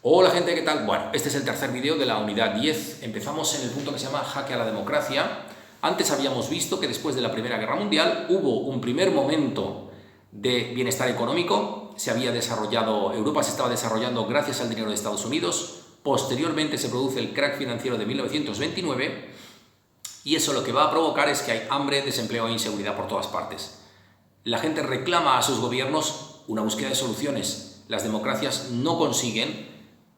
Hola gente, ¿qué tal? Bueno, este es el tercer vídeo de la unidad 10. Empezamos en el punto que se llama jaque a la democracia. Antes habíamos visto que después de la Primera Guerra Mundial hubo un primer momento de bienestar económico. Europa se estaba desarrollando gracias al dinero de Estados Unidos. Posteriormente se produce el crack financiero de 1929 y eso lo que va a provocar es que hay hambre, desempleo e inseguridad por todas partes. La gente reclama a sus gobiernos una búsqueda de soluciones. Las democracias no consiguen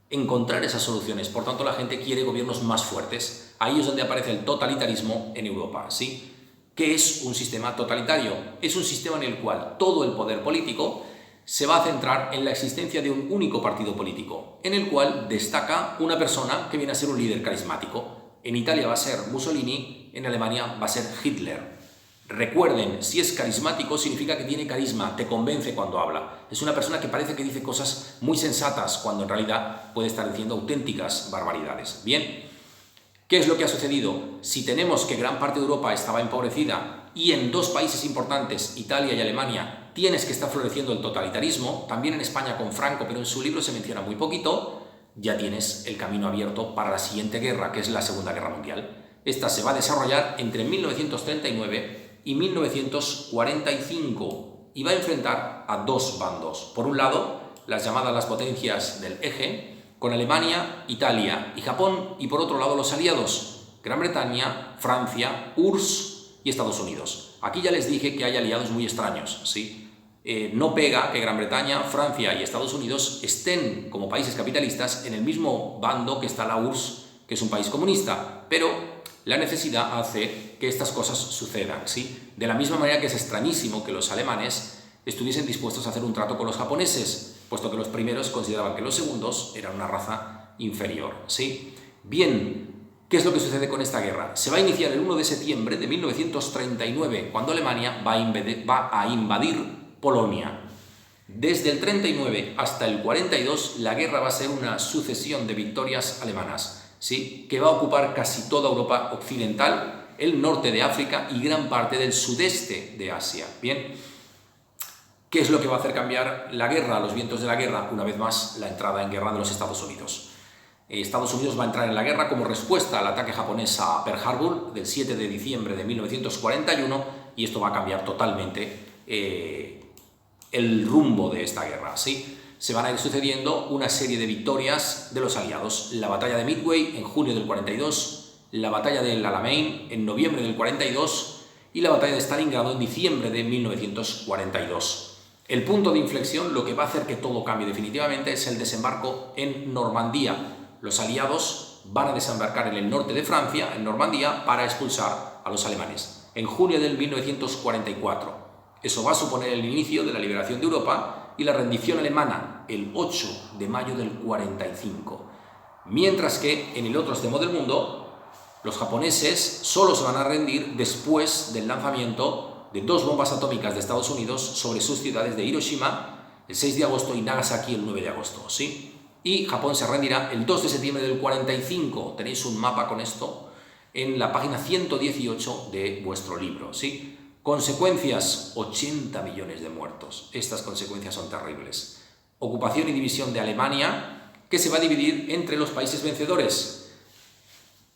encontrar esas soluciones, por tanto la gente quiere gobiernos más fuertes. Ahí es donde aparece el totalitarismo en Europa, ¿sí? ¿Qué es un sistema totalitario? Es un sistema en el cual todo el poder político se va a centrar en la existencia de un único partido político, en el cual destaca una persona que viene a ser un líder carismático. En Italia va a ser Mussolini, en Alemania va a ser Hitler. Recuerden, si es carismático significa que tiene carisma, te convence cuando habla. Es una persona que parece que dice cosas muy sensatas cuando en realidad puede estar diciendo auténticas barbaridades. Bien, ¿qué es lo que ha sucedido? Si tenemos que gran parte de Europa estaba empobrecida y en dos países importantes, Italia y Alemania, tienes que estar floreciendo el totalitarismo, también en España con Franco, pero en su libro se menciona muy poquito, ya tienes el camino abierto para la siguiente guerra, que es la Segunda Guerra Mundial. Esta se va a desarrollar entre 1939 y 1945 y va a enfrentar a dos bandos. Por un lado, las potencias del eje, con Alemania, Italia y Japón, y por otro lado los aliados, Gran Bretaña, Francia, URSS y Estados Unidos. Aquí ya les dije que hay aliados muy extraños, ¿sí? No pega que Gran Bretaña, Francia y Estados Unidos estén como países capitalistas en el mismo bando que está la URSS, que es un país comunista, pero la necesidad hace que estas cosas sucedan, ¿sí? De la misma manera que es extrañísimo que los alemanes estuviesen dispuestos a hacer un trato con los japoneses, puesto que los primeros consideraban que los segundos eran una raza inferior, ¿sí? Bien, ¿qué es lo que sucede con esta guerra? Se va a iniciar el 1 de septiembre de 1939, cuando Alemania va a invadir Polonia. Desde el 39 hasta el 42, la guerra va a ser una sucesión de victorias alemanas, ¿sí? Que va a ocupar casi toda Europa occidental, el norte de África y gran parte del sudeste de Asia. Bien, ¿qué es lo que va a hacer cambiar la guerra, los vientos de la guerra? Una vez más, la entrada en guerra de los Estados Unidos. Estados Unidos va a entrar en la guerra como respuesta al ataque japonés a Pearl Harbor del 7 de diciembre de 1941 y esto va a cambiar totalmente el rumbo de esta guerra, ¿sí? Se van a ir sucediendo una serie de victorias de los aliados. La batalla de Midway en junio del 42, la batalla del Alamein en noviembre del 42 y la batalla de Stalingrado en diciembre de 1942. El punto de inflexión, lo que va a hacer que todo cambie definitivamente, es el desembarco en Normandía. Los aliados van a desembarcar en el norte de Francia, en Normandía, para expulsar a los alemanes. En junio del 1944. Eso va a suponer el inicio de la liberación de Europa y la rendición alemana el 8 de mayo del 45. Mientras que en el otro extremo del mundo, los japoneses solo se van a rendir después del lanzamiento de dos bombas atómicas de Estados Unidos sobre sus ciudades de Hiroshima el 6 de agosto y Nagasaki el 9 de agosto, ¿sí? Y Japón se rendirá el 2 de septiembre del 45. Tenéis un mapa con esto en la página 118 de vuestro libro, ¿sí? Consecuencias, 80 millones de muertos. Estas consecuencias son terribles. Ocupación y división de Alemania, que se va a dividir entre los países vencedores.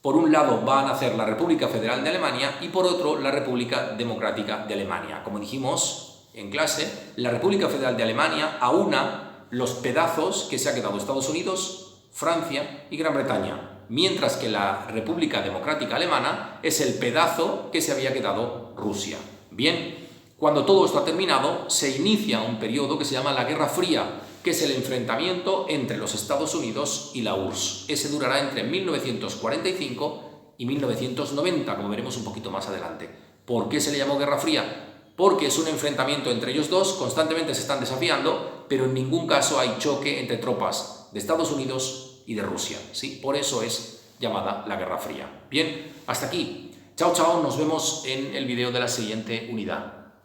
Por un lado va a nacer la República Federal de Alemania y por otro la República Democrática de Alemania. Como dijimos en clase, la República Federal de Alemania aúna los pedazos que se ha quedado Estados Unidos, Francia y Gran Bretaña, mientras que la República Democrática Alemana es el pedazo que se había quedado Rusia. Bien, cuando todo esto ha terminado, se inicia un periodo que se llama la Guerra Fría, que es el enfrentamiento entre los Estados Unidos y la URSS. Ese durará entre 1945 y 1990, como veremos un poquito más adelante. ¿Por qué se le llamó Guerra Fría? Porque es un enfrentamiento entre ellos dos, constantemente se están desafiando, pero en ningún caso hay choque entre tropas de Estados Unidos y de Rusia, ¿sí? Por eso es llamada la Guerra Fría. Bien, hasta aquí. Chao, chao, nos vemos en el vídeo de la siguiente unidad.